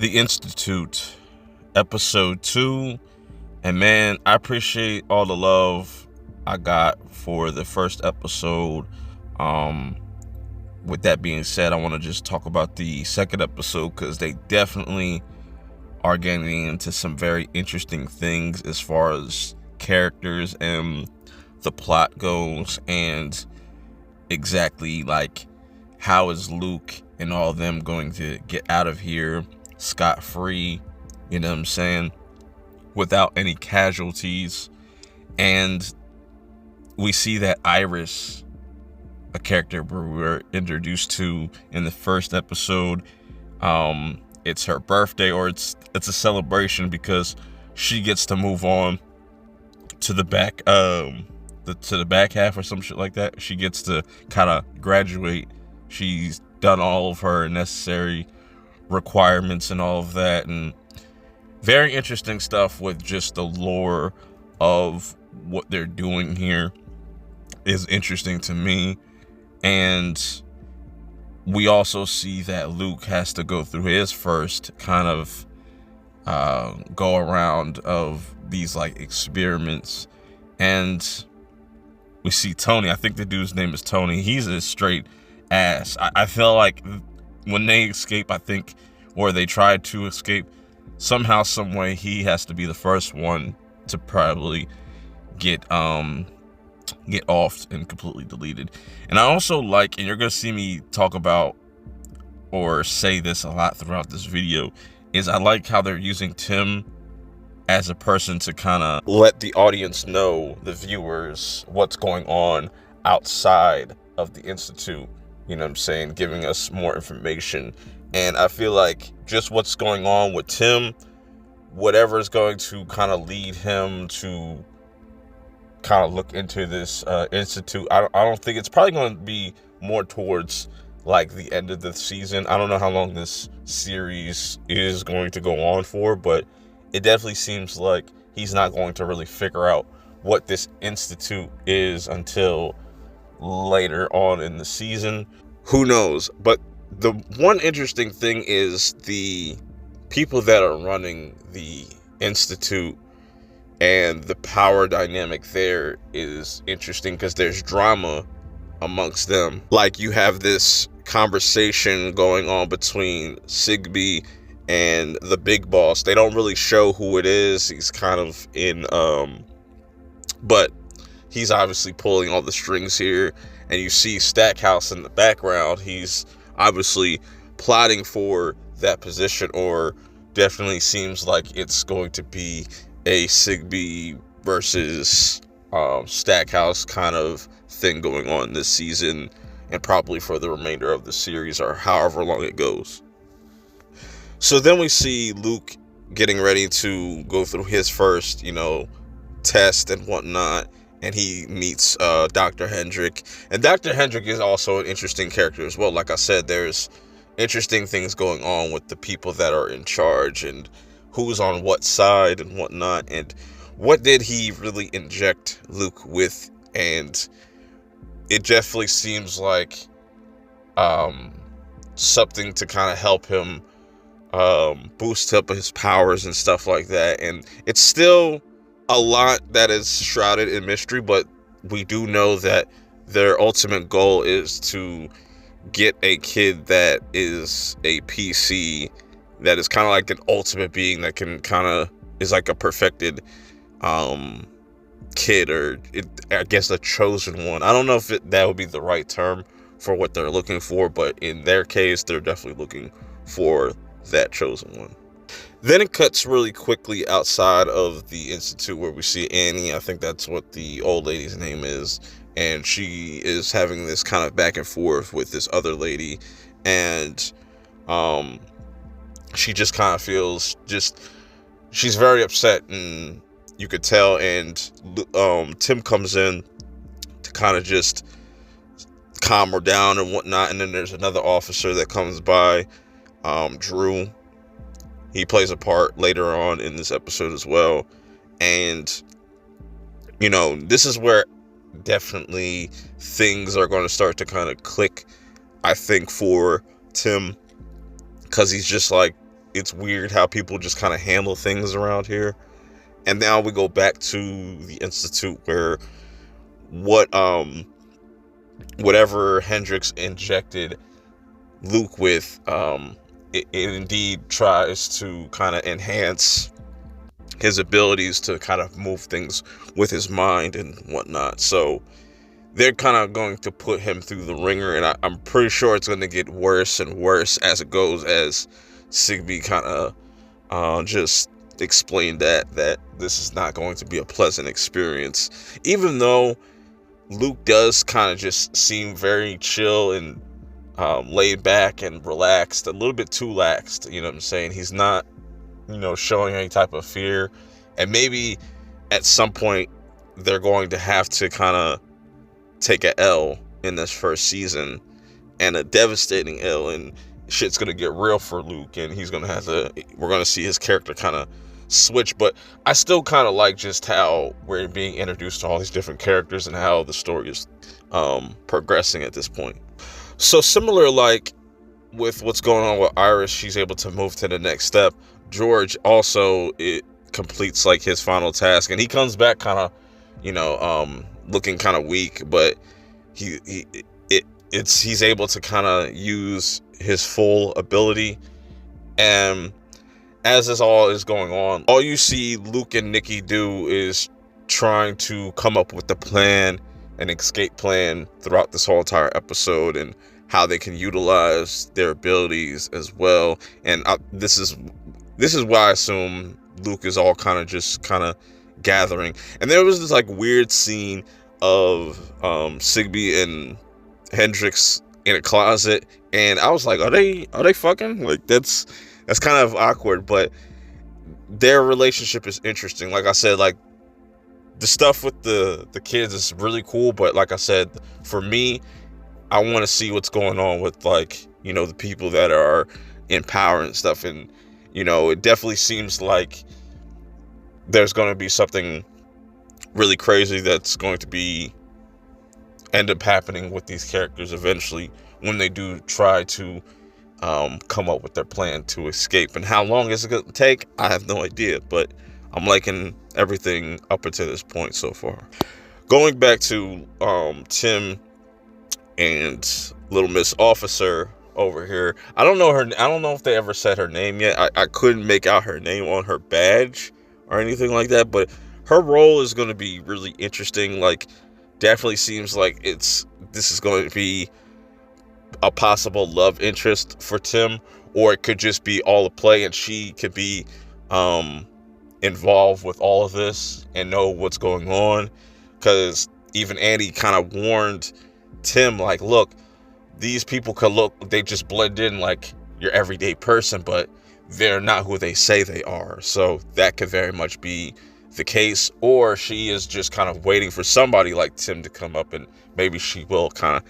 The Institute, episode 2. And man, I appreciate all the love I got for the first episode. With that being said, I want to just talk about the second episode because they definitely are getting into some very interesting things as far as characters and the plot goes, and exactly like how is Luke and all of them going to get out of here scot-free, you know what I'm saying, without any casualties. And we see that Iris, a character we were introduced to in the first episode, it's her birthday, or it's a celebration because she gets to move on to the back to the back half or some shit like that. She gets to kind of graduate. She's done all of her necessary requirements and all of that, and very interesting stuff with just the lore of what they're doing here is interesting to me. And we also see that Luke has to go through his first kind of go around of these like experiments, and we see Tony. I think the dude's name is Tony. He's a straight ass. I feel like when they escape, or they try to escape, somehow, some way, he has to be the first one to probably get offed and completely deleted. And I also like, and you're gonna see me talk about or say this a lot throughout this video, is I like how they're using Tim as a person to kind of let the audience know, the viewers, what's going on outside of the Institute, you know what I'm saying, giving us more information. And I feel like just what's going on with Tim, whatever is going to kind of lead him to kind of look into this Institute, I don't think it's probably going to be more towards like the end of the season. I don't know how long this series is going to go on for, but it definitely seems like he's not going to really figure out what this Institute is until later on in the season. Who knows? But the one interesting thing is the people that are running the Institute, and the power dynamic there is interesting because there's drama amongst them. Like, you have this conversation going on between Sigby and the big boss. They don't really show who it is. He's kind of in but he's obviously pulling all the strings here, and you see Stackhouse in the background. He's obviously plotting for that position, or definitely seems like it's going to be a Sigby versus Stackhouse kind of thing going on this season, and probably for the remainder of the series, or however long it goes. So then we see Luke getting ready to go through his first, test and whatnot, and he meets Dr. Hendrick. And Dr. Hendrick is also an interesting character as well. Like I said, there's interesting things going on with the people that are in charge, and who's on what side and whatnot, and what did he really inject Luke with. And it definitely seems like something to kind of help him boost up his powers and stuff like that. And it's still a lot that is shrouded in mystery, but we do know that their ultimate goal is to get a kid that is a PC, that is kind of like an ultimate being that can kind of is like a perfected kid, or I guess a chosen one. I don't know if that would be the right term for what they're looking for, but in their case, they're definitely looking for that chosen one. Then it cuts really quickly outside of the Institute, where we see Annie. I think that's what the old lady's name is, and she is having this kind of back and forth with this other lady, and she just kind of feels she's very upset, and you could tell. And Tim comes in to kind of just calm her down and whatnot. And then there's another officer that comes by, Drew. He plays a part later on in this episode as well. And this is where definitely things are going to start to kind of click, I think, for Tim, because he's just like, it's weird how people just kind of handle things around here. And now we go back to the Institute where whatever Hendrix injected Luke with, it indeed tries to kind of enhance his abilities to kind of move things with his mind and whatnot. So they're kind of going to put him through the ringer, and I'm pretty sure it's going to get worse and worse as it goes, as Sigby kind of just explained that this is not going to be a pleasant experience. Even though Luke does kind of just seem very chill and laid back and relaxed, a little bit too laxed, you know what I'm saying? He's not, showing any type of fear. And maybe at some point they're going to have to kind of take a L in this first season, and a devastating L, and shit's gonna get real for Luke, and we're gonna see his character kind of switch. But I still kind of like just how we're being introduced to all these different characters and how the story is progressing at this point. So similar, like with what's going on with Iris, she's able to move to the next step. George also, it completes like his final task, and he comes back kind of looking kind of weak, but he's able to kind of use his full ability. And as this all is going on, all you see Luke and Nikki do is trying to come up with the plan, an escape plan, throughout this whole entire episode, and how they can utilize their abilities as well. And this is why I assume Luke is all kind of gathering. And there was this like weird scene of Sigby and Hendrix in a closet, and I was like, are they fucking? Like, that's kind of awkward, but their relationship is interesting. Like I said, like the stuff with the kids is really cool, but like I said, for me, I want to see what's going on with, like, the people that are in power and stuff. And it definitely seems like there's going to be something really crazy that's going to end up happening with these characters eventually, when they do try to come up with their plan to escape. And how long is it going to take? I have no idea, but I'm liking everything up until this point so far. Going back to Tim and Little Miss Officer over here, I don't know if they ever said her name yet. I couldn't make out her name on her badge or anything like that, but her role is going to be really interesting. Like, definitely seems like this is going to be a possible love interest for Tim, or it could just be all a play, and she could be involved with all of this and know what's going on. Because even Andy kind of warned Tim, like, look, these people they just blend in like your everyday person, but they're not who they say they are. So that could very much be the case, or she is just kind of waiting for somebody like Tim to come up, and maybe she will kind of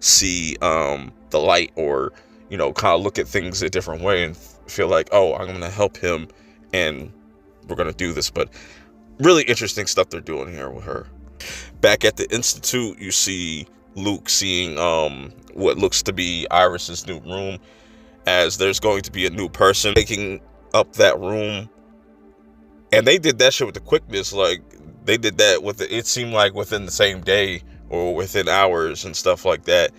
see the light, or kind of look at things a different way and feel like, oh, I'm gonna help him and we're gonna do this. But really interesting stuff they're doing here with her. Back at the Institute, you see Luke seeing what looks to be Iris's new room, as there's going to be a new person making up that room. And they did that shit with the quickness. Like, they did that it seemed like within the same day or within hours and stuff like that.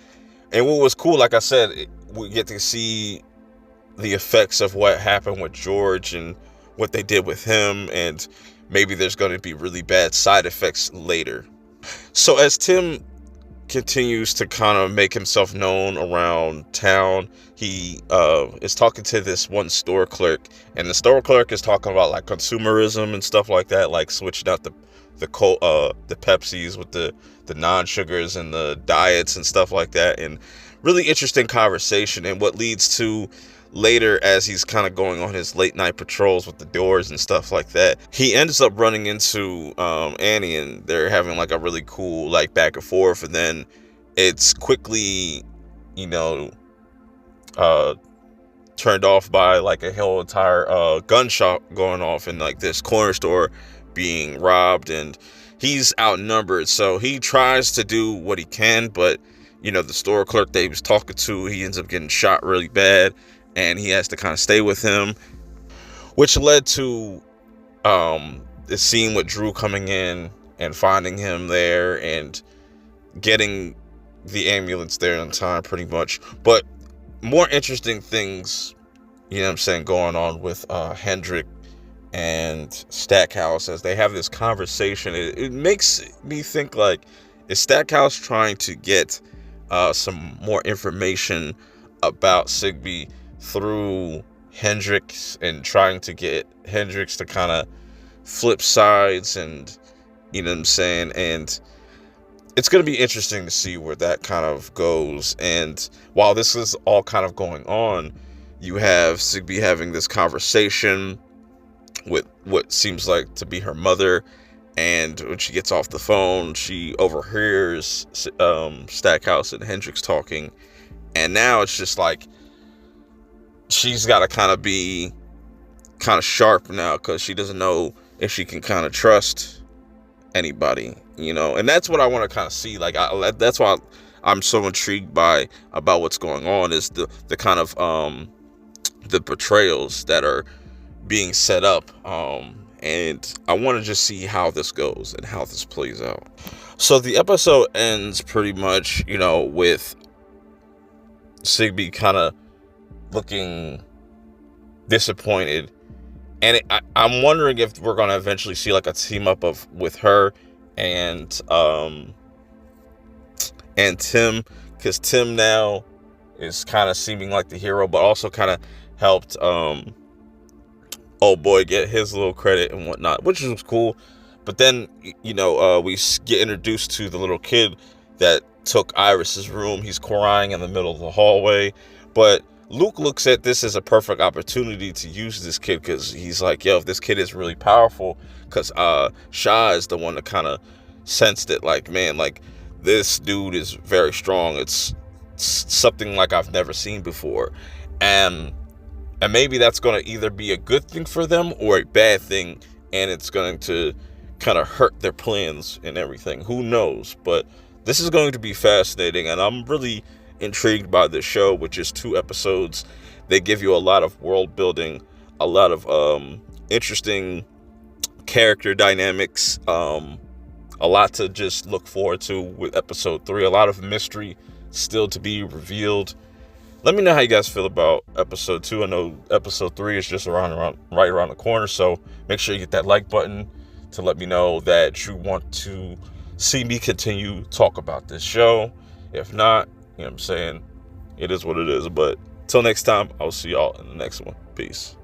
And what was cool, like I said, we get to see the effects of what happened with George and what they did with him, and maybe there's going to be really bad side effects later. So as Tim continues to kind of make himself known around town, he is talking to this one store clerk, and the store clerk is talking about like consumerism and stuff like that, like switching out the Pepsis with the non-sugars and the diets and stuff like that. And really interesting conversation, and what leads to later, as he's kind of going on his late night patrols with the doors and stuff like that, he ends up running into Annie, and they're having like a really cool like back and forth, and then it's quickly turned off by like a whole entire gunshot going off in like this corner store being robbed, and he's outnumbered, so he tries to do what he can, but the store clerk that he was talking to, he ends up getting shot really bad. and he has to kind of stay with him, which led to the scene with Drew coming in and finding him there and getting the ambulance there in time, pretty much. But more interesting things, you know what I'm saying, going on with Hendrik and Stackhouse as they have this conversation. It makes me think, like, is Stackhouse trying to get some more information about Sigby through Hendrix and trying to get Hendrix to kind of flip sides, and you know what I'm saying? And it's going to be interesting to see where that kind of goes. And while this is all kind of going on, you have Sigby having this conversation with what seems like to be her mother, and when she gets off the phone, she overhears Stackhouse and Hendrix talking, and now it's just like she's got to kind of be kind of sharp now, because she doesn't know if she can kind of trust anybody, you know. And that's what I want to kind of see. Like, that's why I'm so intrigued about what's going on, is the kind of the betrayals that are being set up, and I want to just see how this goes and how this plays out. So the episode ends pretty much, you know, with Sigby kind of looking disappointed, and I'm wondering if we're gonna eventually see like a team up with her and Tim, because Tim now is kind of seeming like the hero, but also kind of helped old boy get his little credit and whatnot, which was cool. But then, you know, we get introduced to the little kid that took Iris's room. He's crying in the middle of the hallway, but Luke looks at this as a perfect opportunity to use this kid, because he's like, yo, if this kid is really powerful, because Shah is the one that kind of sensed it, like, man, like, this dude is very strong. It's something like I've never seen before. And maybe that's going to either be a good thing for them or a bad thing, and it's going to kind of hurt their plans and everything. Who knows? But this is going to be fascinating, and I'm really intrigued by this show, which is 2 episodes. They give you a lot of world building, a lot of interesting character dynamics, a lot to just look forward to with episode 3. A lot of mystery still to be revealed. Let me know how you guys feel about episode 2. I know episode 3 is just right around the corner, so make sure you hit that like button to let me know that you want to see me continue talk about this show. If not, you know what I'm saying, it is what it is. But till next time, I'll see y'all in the next one. Peace.